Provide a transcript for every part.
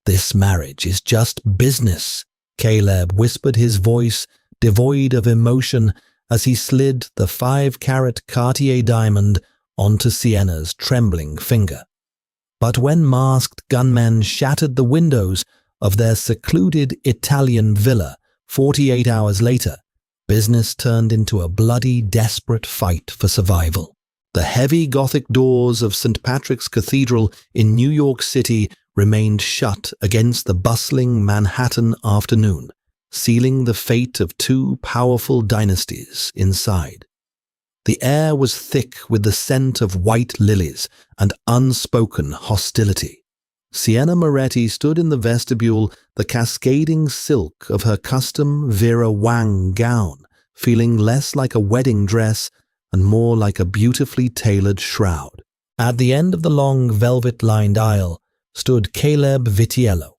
"This marriage is just business," Caleb whispered, his voice devoid of emotion as he slid the 5-carat Cartier diamond onto Sienna's trembling finger. But when masked gunmen shattered the windows of their secluded Italian villa 48 hours later, business turned into a bloody, desperate fight for survival. The heavy Gothic doors of St. Patrick's Cathedral in New York City remained shut against the bustling Manhattan afternoon, sealing the fate of 2 powerful dynasties inside. The air was thick with the scent of white lilies and unspoken hostility. Sienna Moretti stood in the vestibule, the cascading silk of her custom Vera Wang gown feeling less like a wedding dress and more like a beautifully tailored shroud. At the end of the long velvet-lined aisle stood Caleb Vitiello.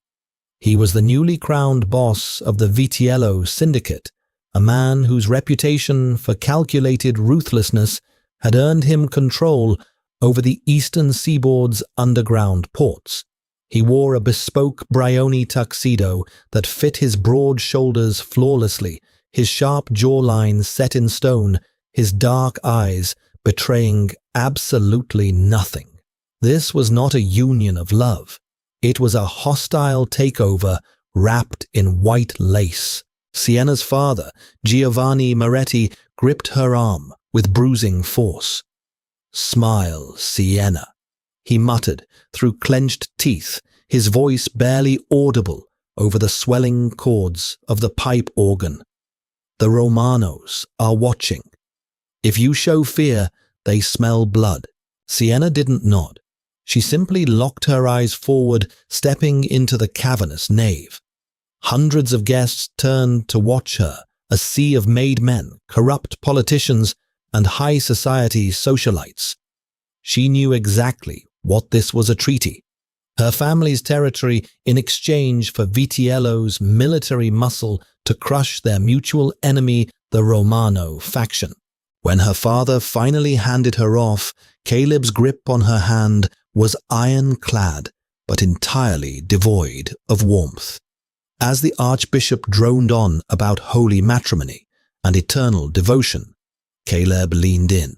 He was the newly crowned boss of the Vitiello Syndicate, a man whose reputation for calculated ruthlessness had earned him control over the eastern seaboard's underground ports. He wore a bespoke Brioni tuxedo that fit his broad shoulders flawlessly, his sharp jawline set in stone, his dark eyes betraying absolutely nothing. This was not a union of love. It was a hostile takeover wrapped in white lace. Sienna's father, Giovanni Moretti, gripped her arm with bruising force. "Smile, Sienna," he muttered through clenched teeth, his voice barely audible over the swelling chords of the pipe organ. "The Romanos are watching. If you show fear, they smell blood." Sienna didn't nod. She simply locked her eyes forward, stepping into the cavernous nave. Hundreds of guests turned to watch her, a sea of made men, corrupt politicians, and high society socialites. She knew exactly what this was: a treaty. Her family's territory in exchange for Vitiello's military muscle to crush their mutual enemy, the Romano faction. When her father finally handed her off, Caleb's grip on her hand was ironclad, but entirely devoid of warmth. As the Archbishop droned on about holy matrimony and eternal devotion, Caleb leaned in.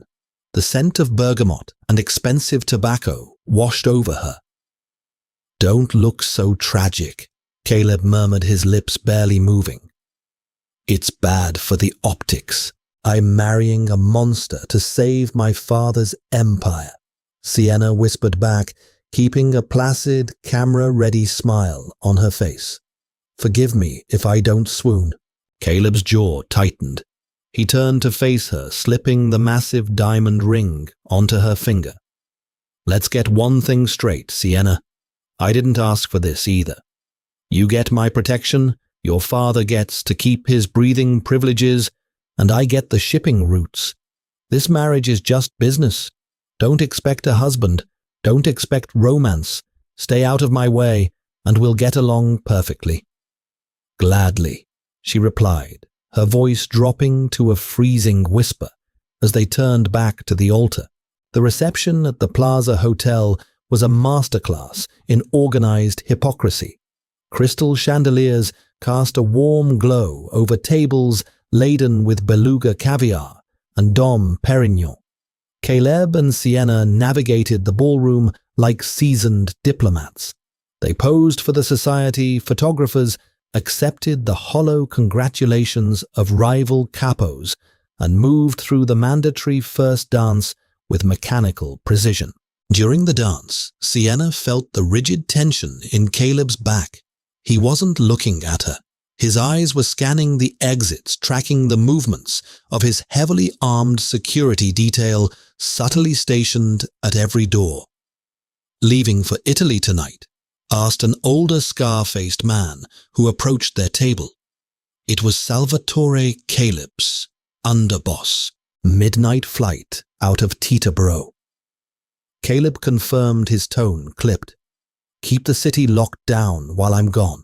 The scent of bergamot and expensive tobacco washed over her. "Don't look so tragic," Caleb murmured, his lips barely moving. "It's bad for the optics. I'm marrying a monster to save my father's empire," Sienna whispered back, keeping a placid, camera-ready smile on her face. "Forgive me if I don't swoon." Caleb's jaw tightened. He turned to face her, slipping the massive diamond ring onto her finger. "Let's get one thing straight, Sienna. I didn't ask for this either. You get my protection, your father gets to keep his breathing privileges, and I get the shipping routes. This marriage is just business. Don't expect a husband. Don't expect romance. Stay out of my way, and we'll get along perfectly." "Gladly," she replied, her voice dropping to a freezing whisper as they turned back to the altar. The reception at the Plaza Hotel was a masterclass in organized hypocrisy. Crystal chandeliers cast a warm glow over tables laden with beluga caviar and Dom Perignon. Caleb and Sienna navigated the ballroom like seasoned diplomats. They posed for the society photographers, accepted the hollow congratulations of rival capos, and moved through the mandatory first dance with mechanical precision. During the dance, Sienna felt the rigid tension in Caleb's back. He wasn't looking at her. His eyes were scanning the exits, tracking the movements of his heavily armed security detail subtly stationed at every door. "Leaving for Italy tonight?" asked an older scar-faced man who approached their table. It was Salvatore Caleb's underboss, midnight flight out of Teterboro. Caleb confirmed, his tone clipped. "Keep the city locked down while I'm gone.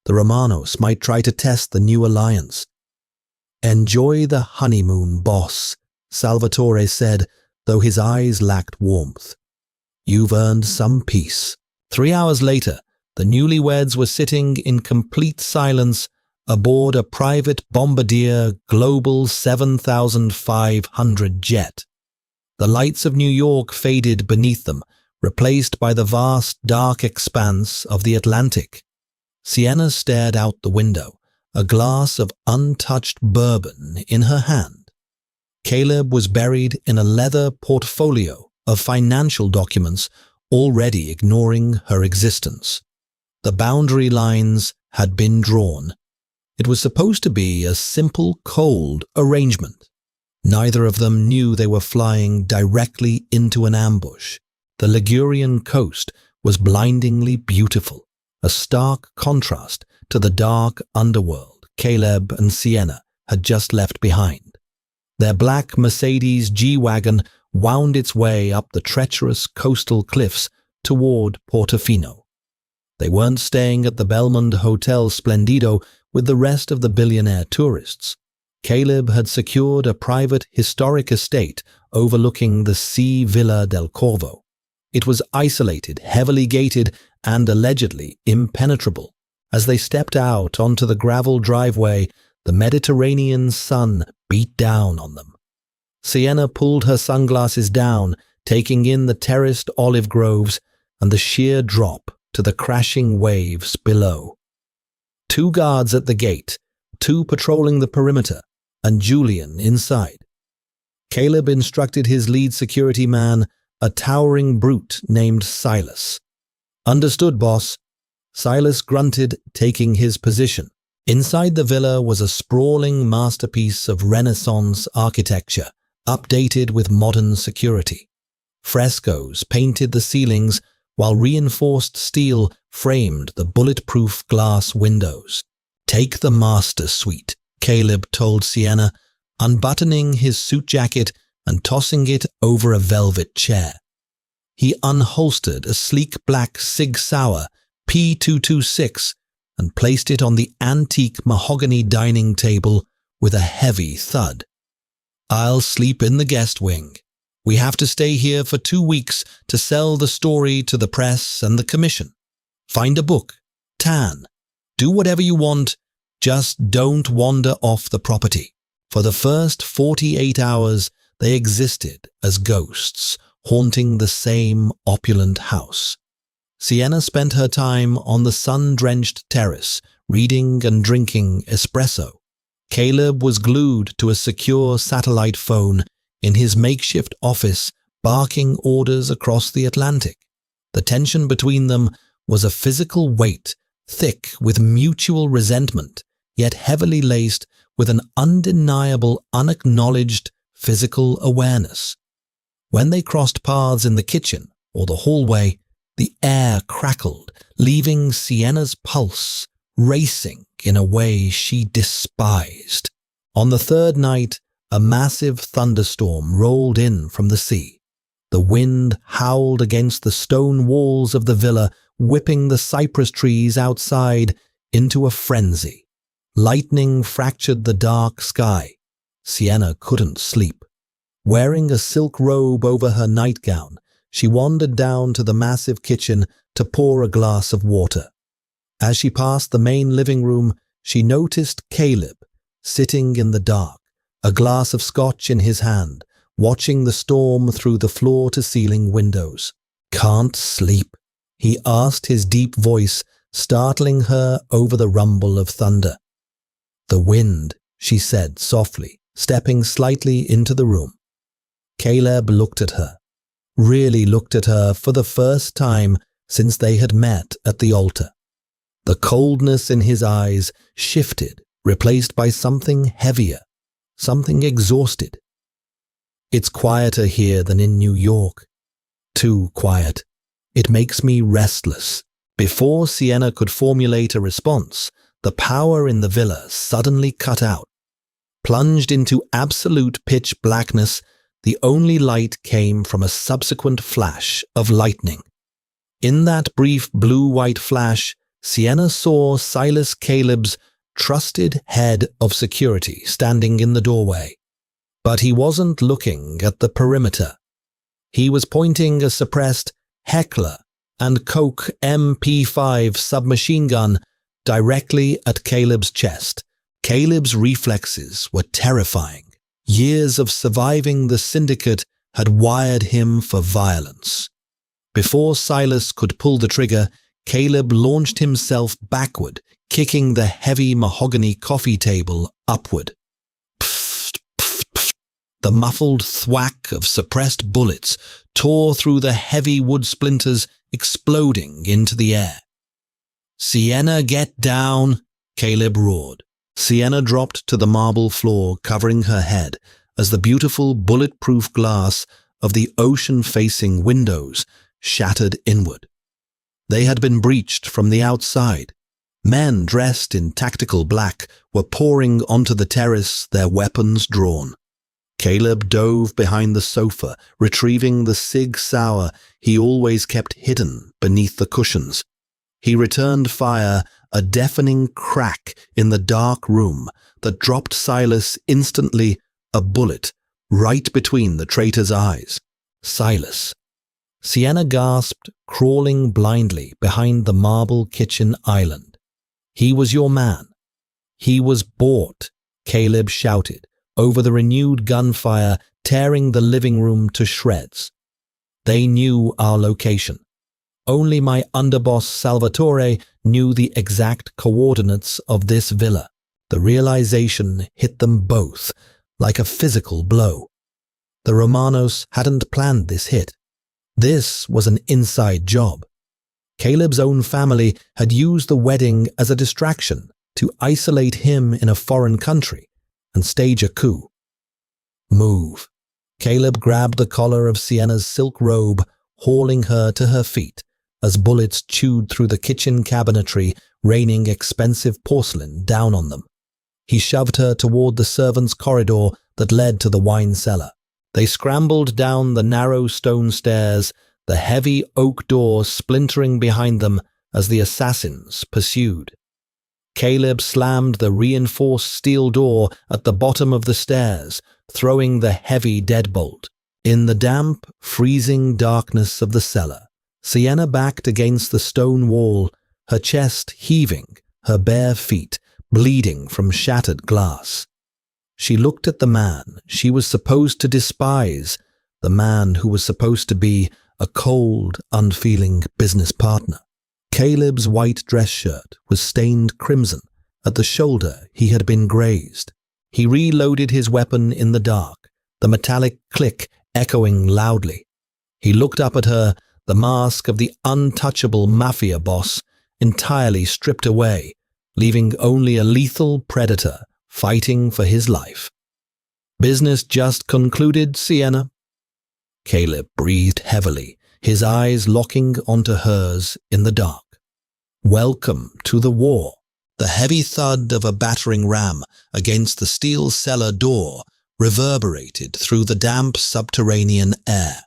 The Romanos might try to test the new alliance." "Enjoy the honeymoon, boss," Salvatore said, though his eyes lacked warmth. "You've earned some peace." 3 hours later, The newlyweds were sitting in complete silence aboard a private Bombardier Global 7500 jet. The lights of New York faded beneath them, replaced by the vast, dark expanse of the Atlantic. Sienna stared out the window, a glass of untouched bourbon in her hand. Caleb was buried in a leather portfolio of financial documents, already ignoring her existence. The boundary lines had been drawn. It was supposed to be a simple, cold arrangement. Neither of them knew they were flying directly into an ambush. The Ligurian coast was blindingly beautiful, a stark contrast to the dark underworld Caleb and Sienna had just left behind. Their black Mercedes G-Wagon wound its way up the treacherous coastal cliffs toward Portofino. They weren't staying at the Belmond Hotel Splendido with the rest of the billionaire tourists. Caleb had secured a private historic estate overlooking the Sea Villa del Corvo. It was isolated, heavily gated, and allegedly impenetrable. As they stepped out onto the gravel driveway, the Mediterranean sun beat down on them. Sienna pulled her sunglasses down, taking in the terraced olive groves and the sheer drop to the crashing waves below. 2 guards at the gate, 2 patrolling the perimeter, and Julian inside. Caleb instructed his lead security man, a towering brute named Silas. "Understood, boss." Silas grunted, taking his position. Inside the villa was a sprawling masterpiece of Renaissance architecture, updated with modern security. Frescoes painted the ceilings, while reinforced steel framed the bulletproof glass windows. "Take the master suite," Caleb told Sienna, unbuttoning his suit jacket and tossing it over a velvet chair. He unholstered a sleek black Sig Sauer P226 and placed it on the antique mahogany dining table with a heavy thud. "I'll sleep in the guest wing. We have to stay here for 2 weeks to sell the story to the press and the commission. Find a book, tan, do whatever you want, just don't wander off the property." For the first 48 hours, they existed as ghosts, haunting the same opulent house. Sienna spent her time on the sun-drenched terrace, reading and drinking espresso. Caleb was glued to a secure satellite phone in his makeshift office, barking orders across the Atlantic. The tension between them was a physical weight, thick with mutual resentment, yet heavily laced with an undeniable, unacknowledged physical awareness. When they crossed paths in the kitchen or the hallway, the air crackled, leaving Sienna's pulse racing in a way she despised. On the 3rd night, a massive thunderstorm rolled in from the sea. The wind howled against the stone walls of the villa, whipping the cypress trees outside into a frenzy. Lightning fractured the dark sky. Sienna couldn't sleep. Wearing a silk robe over her nightgown, she wandered down to the massive kitchen to pour a glass of water. As she passed the main living room, she noticed Caleb sitting in the dark, a glass of scotch in his hand, watching the storm through the floor-to-ceiling windows. "Can't sleep?" he asked, his deep voice startling her over the rumble of thunder. "The wind," she said softly, stepping slightly into the room. Caleb looked at her, really looked at her for the first time since they had met at the altar. The coldness in his eyes shifted, replaced by something heavier, something exhausted. "It's quieter here than in New York. Too quiet. It makes me restless." Before Sienna could formulate a response, the power in the villa suddenly cut out. Plunged into absolute pitch blackness, the only light came from a subsequent flash of lightning. In that brief blue-white flash, Sienna saw Silas Caleb's trusted head of security standing in the doorway. But he wasn't looking at the perimeter. He was pointing a suppressed heckler and Coke MP5 submachine gun directly at Caleb's chest. Caleb's reflexes were terrifying. Years of surviving the syndicate had wired him for violence. Before Silas could pull the trigger, Caleb launched himself backward, kicking the heavy mahogany coffee table upward. Pfft, pfft, pfft. The muffled thwack of suppressed bullets tore through the heavy wood splinters, exploding into the air. "Sienna, get down!" Caleb roared. Sienna dropped to the marble floor, covering her head, as the beautiful bulletproof glass of the ocean-facing windows shattered inward. They had been breached from the outside. Men dressed in tactical black were pouring onto the terrace, their weapons drawn. Caleb dove behind the sofa, retrieving the Sig Sauer he always kept hidden beneath the cushions. He returned fire, a deafening crack in the dark room that dropped Silas instantly, a bullet right between the traitor's eyes. Silas. Sienna gasped, crawling blindly behind the marble kitchen island. "He was your man. He was bought," Caleb shouted, over the renewed gunfire tearing the living room to shreds. "They knew our location. Only my underboss Salvatore knew the exact coordinates of this villa." The realization hit them both like a physical blow. The Romanos hadn't planned this hit. This was an inside job. Caleb's own family had used the wedding as a distraction to isolate him in a foreign country and stage a coup. "Move." Caleb grabbed the collar of Sienna's silk robe, hauling her to her feet as bullets chewed through the kitchen cabinetry, raining expensive porcelain down on them. He shoved her toward the servants' corridor that led to the wine cellar. They scrambled down the narrow stone stairs, the heavy oak door splintering behind them as the assassins pursued. Caleb slammed the reinforced steel door at the bottom of the stairs, throwing the heavy deadbolt. In the damp, freezing darkness of the cellar, Sienna backed against the stone wall, her chest heaving, her bare feet bleeding from shattered glass. She looked at the man she was supposed to despise, the man who was supposed to be a cold, unfeeling business partner. Caleb's white dress shirt was stained crimson. At the shoulder he had been grazed. He reloaded his weapon in the dark, the metallic click echoing loudly. He looked up at her, the mask of the untouchable Mafiaboss entirely stripped away, leaving only a lethal predator fighting for his life. "Business just concluded, Sienna." Caleb breathed heavily, his eyes locking onto hers in the dark. "Welcome to the war." The heavy thud of a battering ram against the steel cellar door reverberated through the damp subterranean air.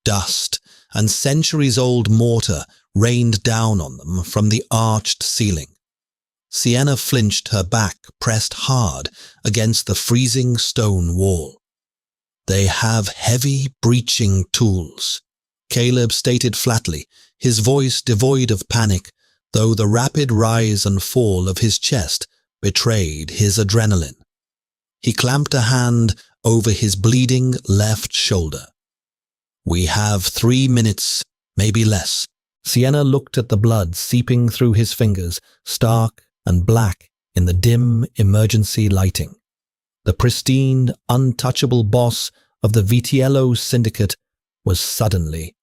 Dust and centuries-old mortar rained down on them from the arched ceiling. Sienna flinched, her back pressed hard against the freezing stone wall. "They have heavy breaching tools," Caleb stated flatly, his voice devoid of panic, though the rapid rise and fall of his chest betrayed his adrenaline. He clamped a hand over his bleeding left shoulder. "We have 3 minutes, maybe less." Sienna looked at the blood seeping through his fingers, stark and black in the dim emergency lighting. The pristine, untouchable boss of the Vitiello syndicate was suddenly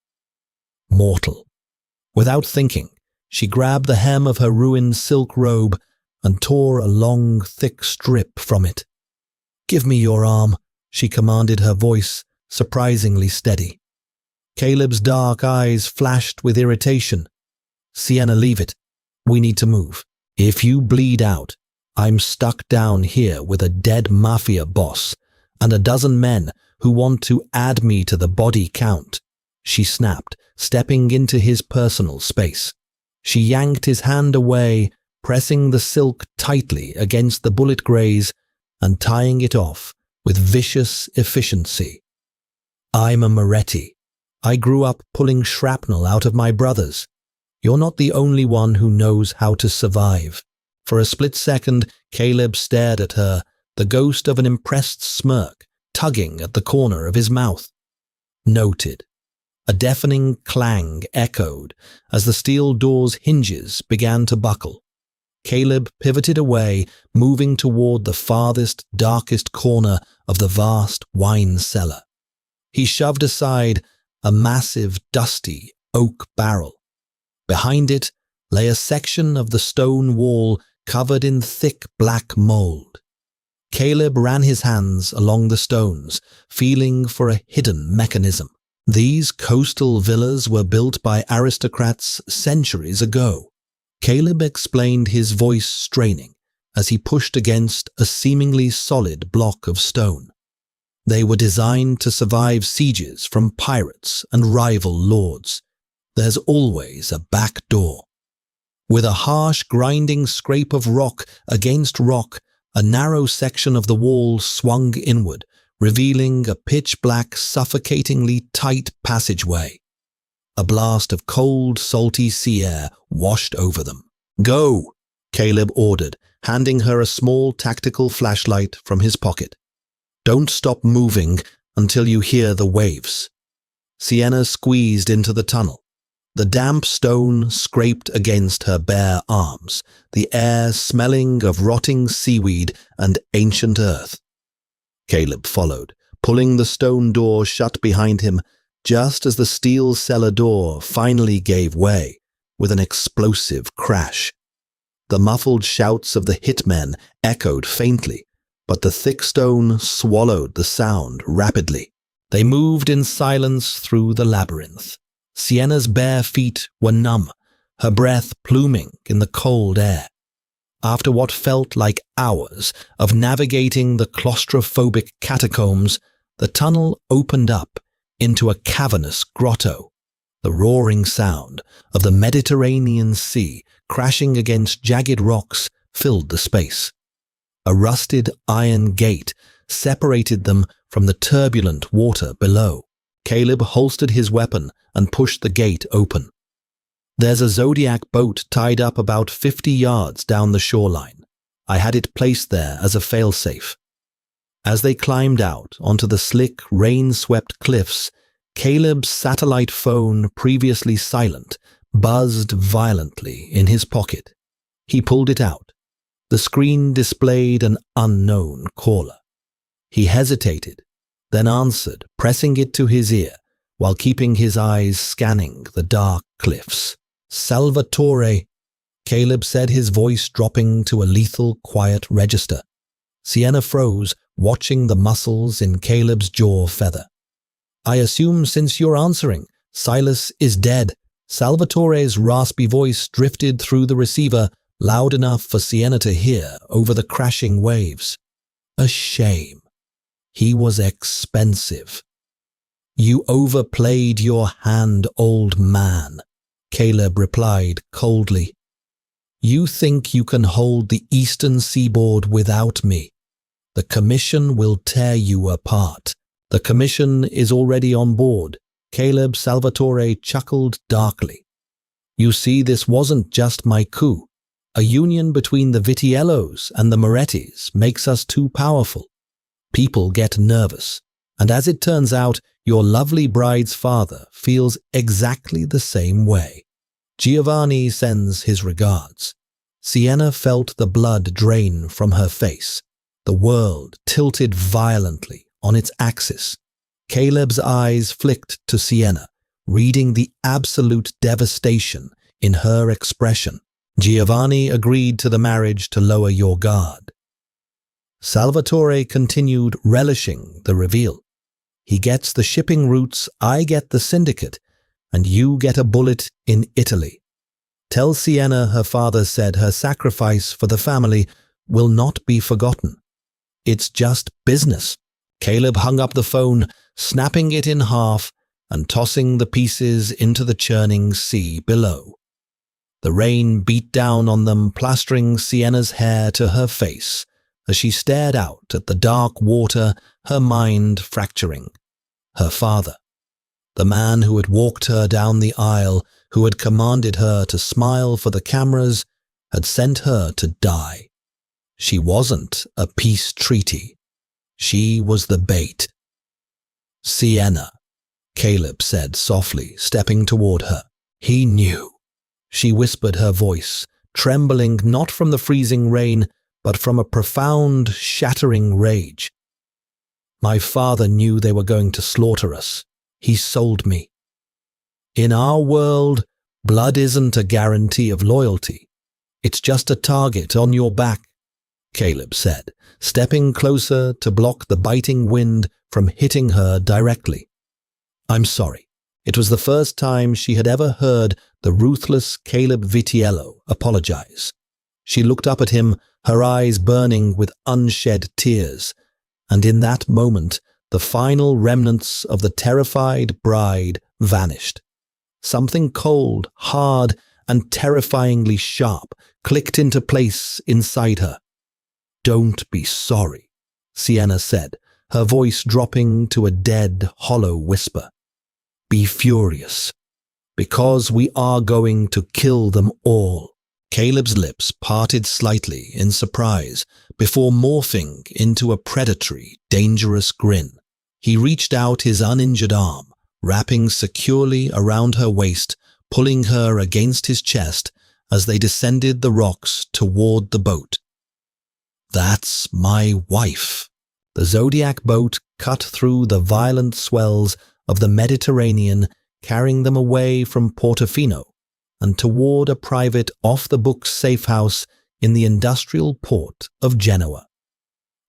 mortal. Without thinking, she grabbed the hem of her ruined silk robe and tore a long, thick strip from it. "Give me your arm," she commanded, her voice surprisingly steady. Caleb's dark eyes flashed with irritation. "Sienna, leave it. We need to move. If you bleed out, I'm stuck down here with a dead mafia boss and a dozen men who want to add me to the body count," she snapped, stepping into his personal space. She yanked his hand away, pressing the silk tightly against the bullet graze and tying it off with vicious efficiency. "I'm a Moretti. I grew up pulling shrapnel out of my brothers. You're not the only one who knows how to survive." For a split second, Caleb stared at her, the ghost of an impressed smirk tugging at the corner of his mouth. "Noted." A deafening clang echoed as the steel door's hinges began to buckle. Caleb pivoted away, moving toward the farthest, darkest corner of the vast wine cellar. He shoved aside a massive, dusty oak barrel. Behind it lay a section of the stone wall covered in thick black mold. Caleb ran his hands along the stones, feeling for a hidden mechanism. These coastal villas were built by aristocrats centuries ago. Caleb explained, his voice straining as he pushed against a seemingly solid block of stone. They were designed to survive sieges from pirates and rival lords. There's always a back door. With a harsh, grinding scrape of rock against rock, a narrow section of the wall swung inward, revealing a pitch-black, suffocatingly tight passageway. A blast of cold, salty sea air washed over them. "Go," Caleb ordered, handing her a small tactical flashlight from his pocket. "Don't stop moving until you hear the waves." Sienna squeezed into the tunnel. The damp stone scraped against her bare arms, the air smelling of rotting seaweed and ancient earth. Caleb followed, pulling the stone door shut behind him just as the steel cellar door finally gave way with an explosive crash. The muffled shouts of the hitmen echoed faintly, but the thick stone swallowed the sound rapidly. They moved in silence through the labyrinth. Sienna's bare feet were numb, her breath pluming in the cold air. After what felt like hours of navigating the claustrophobic catacombs, the tunnel opened up into a cavernous grotto. The roaring sound of the Mediterranean Sea crashing against jagged rocks filled the space. A rusted iron gate separated them from the turbulent water below. Caleb holstered his weapon and pushed the gate open. "There's a Zodiac boat tied up about 50 yards down the shoreline. I had it placed there as a failsafe." As they climbed out onto the slick, rain-swept cliffs, Caleb's satellite phone, previously silent, buzzed violently in his pocket. He pulled it out. The screen displayed an unknown caller. He hesitated, then answered, pressing it to his ear while keeping his eyes scanning the dark cliffs. "Salvatore," Caleb said, his voice dropping to a lethal, quiet register. Sienna froze, watching the muscles in Caleb's jaw feather. "I assume since you're answering, Silas is dead." Salvatore's raspy voice drifted through the receiver, loud enough for Sienna to hear over the crashing waves. "A shame. He was expensive." "You overplayed your hand, old man," Caleb replied coldly. "You think you can hold the eastern seaboard without me. The commission will tear you apart." "The commission is already on board," Caleb. Salvatore chuckled darkly. "You see, this wasn't just my coup. A union between the Vitiellos and the Morettis makes us too powerful. People get nervous, and as it turns out, your lovely bride's father feels exactly the same way. Giovanni sends his regards." Sienna felt the blood drain from her face. The world tilted violently on its axis. Caleb's eyes flicked to Sienna, reading the absolute devastation in her expression. "Giovanni agreed to the marriage to lower your guard." Salvatore continued, relishing the reveal. "He gets the shipping routes, I get the syndicate, and you get a bullet in Italy. Tell Sienna her father said her sacrifice for the family will not be forgotten. It's just business." Caleb hung up the phone, snapping it in half and tossing the pieces into the churning sea below. The rain beat down on them, plastering Sienna's hair to her face as she stared out at the dark water, her mind fracturing. Her father. The man who had walked her down the aisle, who had commanded her to smile for the cameras, had sent her to die. She wasn't a peace treaty. She was the bait. "Sienna," Caleb said softly, stepping toward her. He knew. She whispered, her voice trembling not from the freezing rain, but from a profound, shattering rage. "My father knew they were going to slaughter us. He sold me. In our world, blood isn't a guarantee of loyalty. It's just a target on your back," Caleb said, stepping closer to block the biting wind from hitting her directly. "I'm sorry." It was the first time she had ever heard the ruthless Caleb Vitiello apologize. She looked up at him, her eyes burning with unshed tears, and in that moment, the final remnants of the terrified bride vanished. Something cold, hard, and terrifyingly sharp clicked into place inside her. "Don't be sorry," Sienna said, her voice dropping to a dead, hollow whisper. "Be furious, because we are going to kill them all." Caleb's lips parted slightly in surprise before morphing into a predatory, dangerous grin. He reached out his uninjured arm, wrapping securely around her waist, pulling her against his chest as they descended the rocks toward the boat. "That's my wife." The Zodiac boat cut through the violent swells of the Mediterranean, carrying them away from Portofino and toward a private off-the-books safe house in the industrial port of Genoa.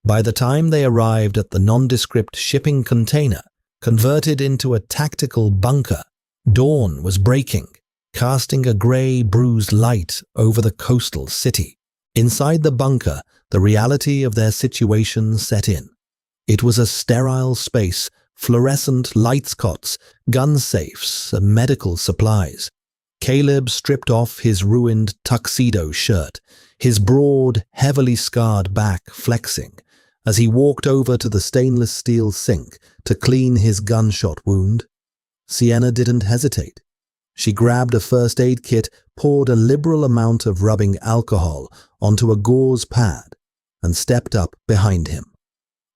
By the time they arrived at the nondescript shipping container, converted into a tactical bunker, dawn was breaking, casting a grey, bruised light over the coastal city. Inside the bunker, the reality of their situation set in. It was a sterile space, fluorescent lights cots, gun safes, and medical supplies. Caleb stripped off his ruined tuxedo shirt, his broad, heavily scarred back flexing, as he walked over to the stainless steel sink to clean his gunshot wound. Sienna didn't hesitate. She grabbed a first aid kit, poured a liberal amount of rubbing alcohol onto a gauze pad, and stepped up behind him.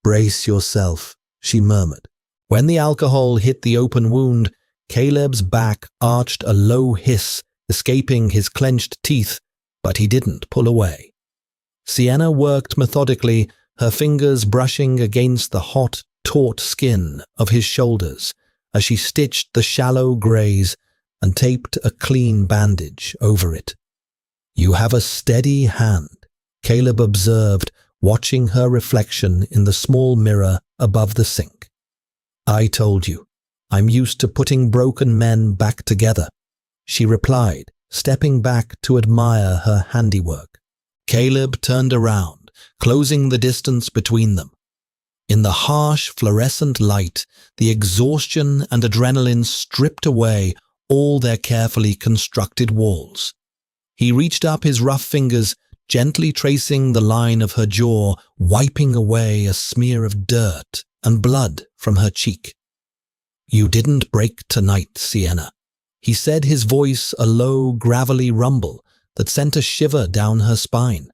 "Brace yourself," she murmured. When the alcohol hit the open wound, Caleb's back arched a low hiss, escaping his clenched teeth, but he didn't pull away. Sienna worked methodically, her fingers brushing against the hot, taut skin of his shoulders as she stitched the shallow graze and taped a clean bandage over it. "You have a steady hand," Caleb observed, watching her reflection in the small mirror above the sink. "I told you, I'm used to putting broken men back together," she replied, stepping back to admire her handiwork. Caleb turned around, closing the distance between them. In the harsh fluorescent light, the exhaustion and adrenaline stripped away all their carefully constructed walls. He reached up his rough fingers, gently tracing the line of her jaw, wiping away a smear of dirt and blood from her cheek. "You didn't break tonight, Sienna," he said, his voice a low, gravelly rumble that sent a shiver down her spine.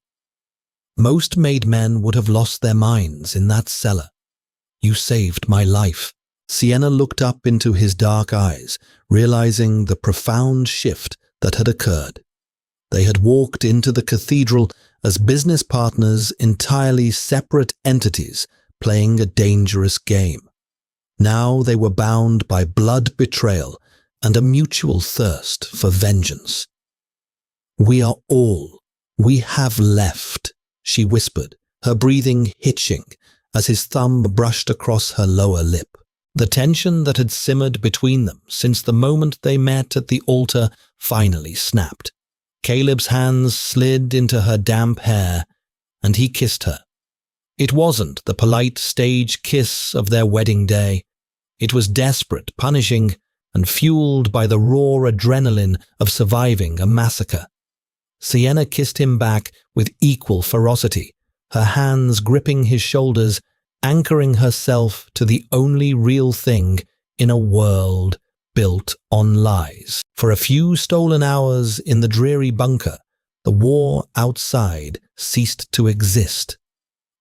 "Most made men would have lost their minds in that cellar. You saved my life." Sienna looked up into his dark eyes, realizing the profound shift that had occurred. They had walked into the cathedral as business partners, entirely separate entities, playing a dangerous game. Now they were bound by blood betrayal and a mutual thirst for vengeance. We have left," she whispered, her breathing hitching as his thumb brushed across her lower lip. The tension that had simmered between them since the moment they met at the altar finally snapped. Caleb's hands slid into her damp hair, and he kissed her. It wasn't the polite stage kiss of their wedding day. It was desperate, punishing, and fueled by the raw adrenaline of surviving a massacre. Sienna kissed him back with equal ferocity, her hands gripping his shoulders, anchoring herself to the only real thing in a world built on lies. For a few stolen hours in the dreary bunker, the war outside ceased to exist.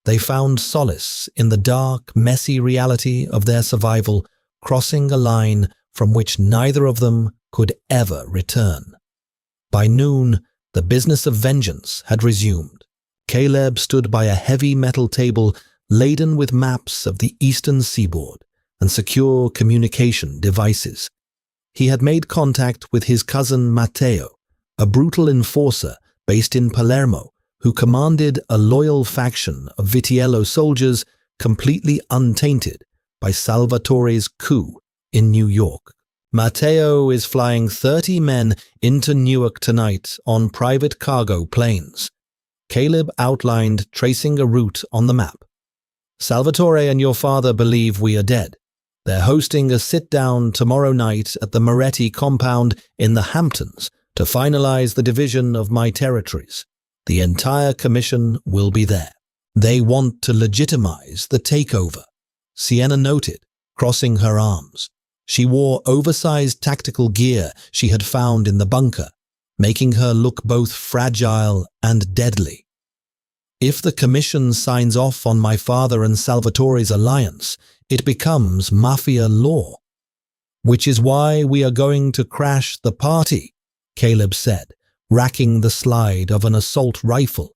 They found solace in the dark, messy reality of their survival, crossing a line from which neither of them could ever return. By noon, the business of vengeance had resumed. Caleb stood by a heavy metal table laden with maps of the eastern seaboard and secure communication devices. He had made contact with his cousin Matteo, a brutal enforcer based in Palermo, who commanded a loyal faction of Vitiello soldiers completely untainted by Salvatore's coup in New York. Matteo is flying 30 men into Newark tonight on private cargo planes. Caleb outlined, tracing a route on the map. Salvatore and your father believe we are dead. They're hosting a sit-down tomorrow night at the Moretti compound in the Hamptons to finalize the division of my territories. The entire commission will be there. They want to legitimize the takeover. Sienna noted, crossing her arms. She wore oversized tactical gear she had found in the bunker, making her look both fragile and deadly. If the commission signs off on my father and Salvatore's alliance, it becomes Mafia law. Which is why we are going to crash the party, Caleb said, racking the slide of an assault rifle.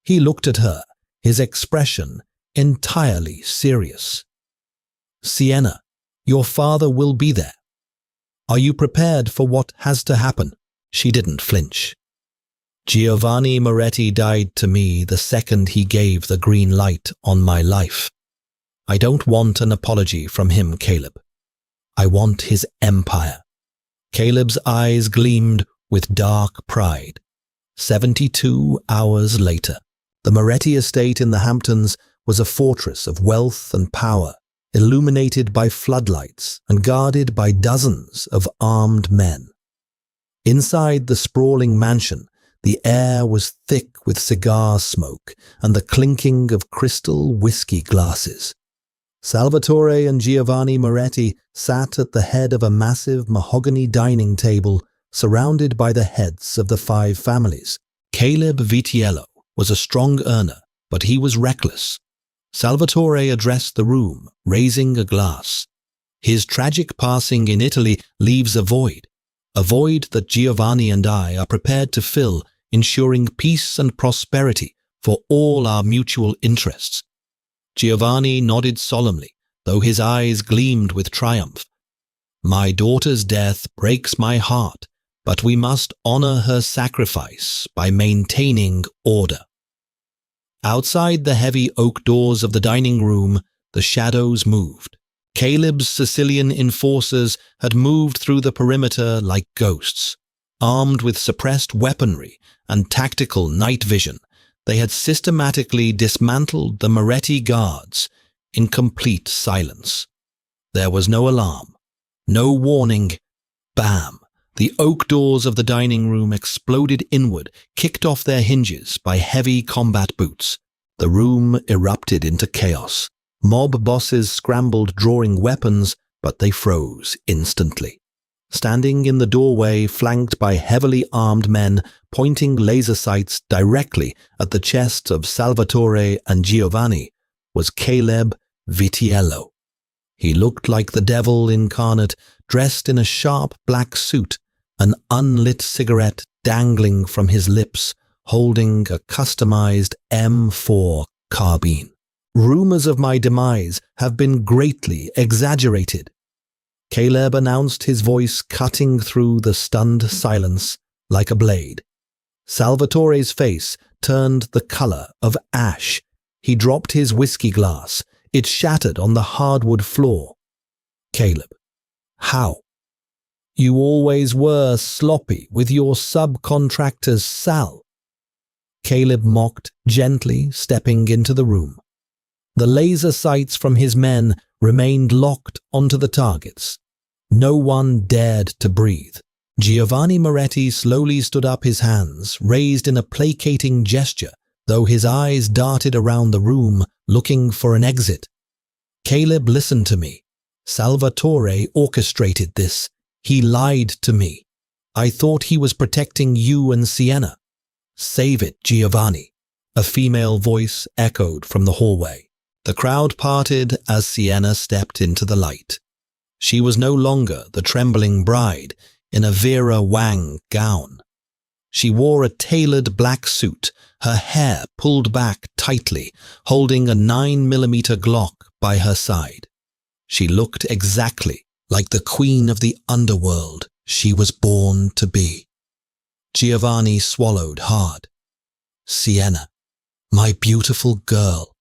He looked at her, his expression entirely serious. Sienna, your father will be there. Are you prepared for what has to happen? She didn't flinch. Giovanni Moretti died to me the second he gave the green light on my life. I don't want an apology from him, Caleb. I want his empire. Caleb's eyes gleamed with dark pride. 72 hours later, the Moretti estate in the Hamptons was a fortress of wealth and power, illuminated by floodlights and guarded by dozens of armed men. Inside the sprawling mansion, the air was thick with cigar smoke and the clinking of crystal whiskey glasses. Salvatore and Giovanni Moretti sat at the head of a massive mahogany dining table surrounded by the heads of the 5 families. Caleb Vitiello was a strong earner, but he was reckless. Salvatore addressed the room, raising a glass. His tragic passing in Italy leaves a void that Giovanni and I are prepared to fill, ensuring peace and prosperity for all our mutual interests. Giovanni nodded solemnly, though his eyes gleamed with triumph. My daughter's death breaks my heart, but we must honor her sacrifice by maintaining order. Outside the heavy oak doors of the dining room, the shadows moved. Caleb's Sicilian enforcers had moved through the perimeter like ghosts. Armed with suppressed weaponry and tactical night vision, they had systematically dismantled the Moretti guards in complete silence. There was no alarm, no warning. Bam! The oak doors of the dining room exploded inward, kicked off their hinges by heavy combat boots. The room erupted into chaos. Mob bosses scrambled, drawing weapons, but they froze instantly. Standing in the doorway, flanked by heavily armed men, pointing laser sights directly at the chests of Salvatore and Giovanni, was Caleb Vitiello. He looked like the devil incarnate, dressed in a sharp black suit, an unlit cigarette dangling from his lips, holding a customized M4 carbine. Rumors of my demise have been greatly exaggerated. Caleb announced, his voice cutting through the stunned silence like a blade. Salvatore's face turned the color of ash. He dropped his whiskey glass. It shattered on the hardwood floor. Caleb, how? You always were sloppy with your subcontractors, Sal. Caleb mocked, gently stepping into the room. The laser sights from his men remained locked onto the targets. No one dared to breathe. Giovanni Moretti slowly stood up, his hands raised in a placating gesture, though his eyes darted around the room, looking for an exit. Caleb, listen to me. Salvatore orchestrated this. He lied to me. I thought he was protecting you and Sienna. Save it, Giovanni. A female voice echoed from the hallway. The crowd parted as Sienna stepped into the light. She was no longer the trembling bride in a Vera Wang gown. She wore a tailored black suit, her hair pulled back tightly, holding a 9mm Glock by her side. She looked exactly like the queen of the underworld she was born to be. Giovanni swallowed hard. Sienna, my beautiful girl,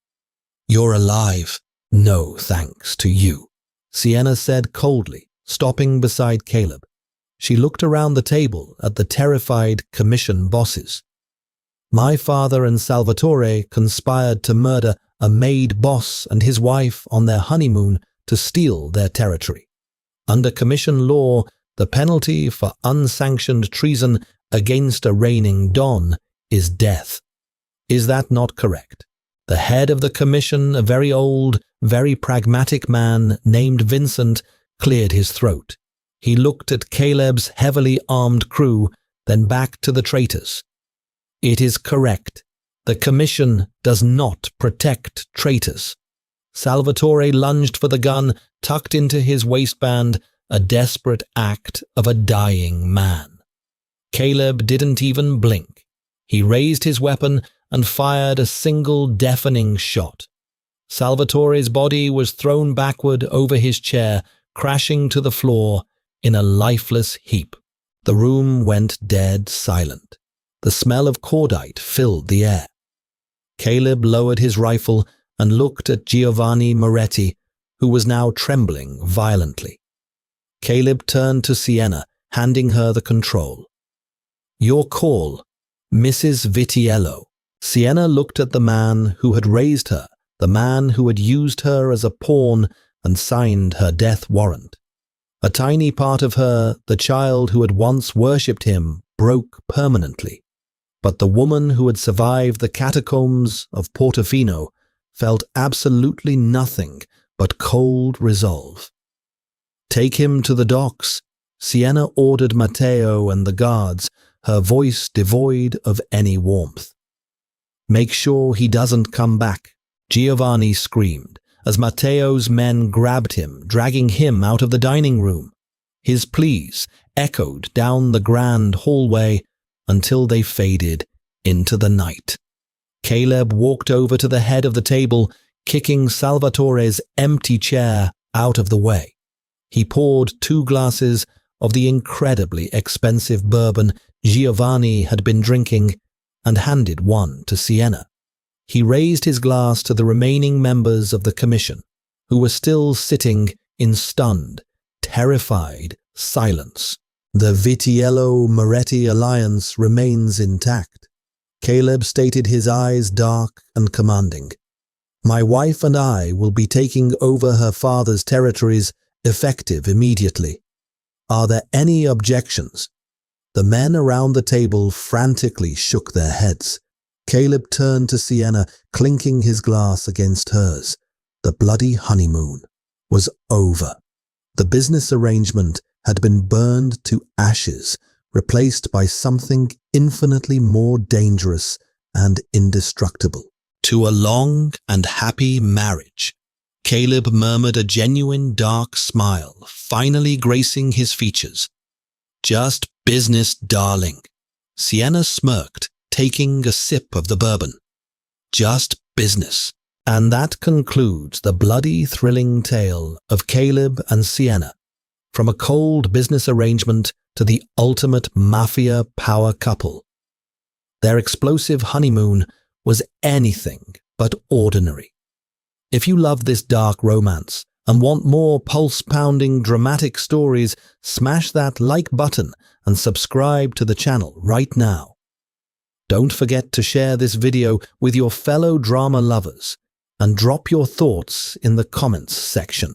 you're alive. No thanks to you, Sienna said coldly, stopping beside Caleb. She looked around the table at the terrified commission bosses. My father and Salvatore conspired to murder a maid boss and his wife on their honeymoon to steal their territory. Under commission law, the penalty for unsanctioned treason against a reigning don is death. Is that not correct? The head of the commission, a very old, very pragmatic man named Vincent, cleared his throat. He looked at Caleb's heavily armed crew, then back to the traitors. It is correct. The commission does not protect traitors. Salvatore lunged for the gun tucked into his waistband, a desperate act of a dying man. Caleb didn't even blink. He raised his weapon and fired a single deafening shot. Salvatore's body was thrown backward over his chair, crashing to the floor in a lifeless heap. The room went dead silent. The smell of cordite filled the air. Caleb lowered his rifle and looked at Giovanni Moretti, who was now trembling violently. Caleb turned to Sienna, handing her the control. Your call, Mrs. Vitiello. Sienna looked at the man who had raised her, the man who had used her as a pawn and signed her death warrant. A tiny part of her, the child who had once worshipped him, broke permanently. But the woman who had survived the catacombs of Portofino felt absolutely nothing but cold resolve. Take him to the docks, Sienna ordered Matteo and the guards, her voice devoid of any warmth. Make sure he doesn't come back, Giovanni screamed, as Matteo's men grabbed him, dragging him out of the dining room. His pleas echoed down the grand hallway until they faded into the night. Caleb walked over to the head of the table, kicking Salvatore's empty chair out of the way. He poured 2 glasses of the incredibly expensive bourbon Giovanni had been drinking and handed one to Sienna. He raised his glass to the remaining members of the commission, who were still sitting in stunned, terrified silence. The Vitiello-Moretti alliance remains intact. Caleb stated, his eyes dark and commanding. My wife and I will be taking over her father's territories effective immediately. Are there any objections? The men around the table frantically shook their heads. Caleb turned to Sienna, clinking his glass against hers. The bloody honeymoon was over. The business arrangement had been burned to ashes, replaced by something infinitely more dangerous and indestructible. To a long and happy marriage. Caleb murmured, a genuine dark smile finally gracing his features. Just business, darling. Sienna smirked, taking a sip of the bourbon. Just business. And that concludes the bloody, thrilling tale of Caleb and Sienna, from a cold business arrangement to the ultimate mafia power couple. Their explosive honeymoon was anything but ordinary. If you love this dark romance and want more pulse-pounding dramatic stories, smash that like button and subscribe to the channel right now. Don't forget to share this video with your fellow drama lovers and drop your thoughts in the comments section.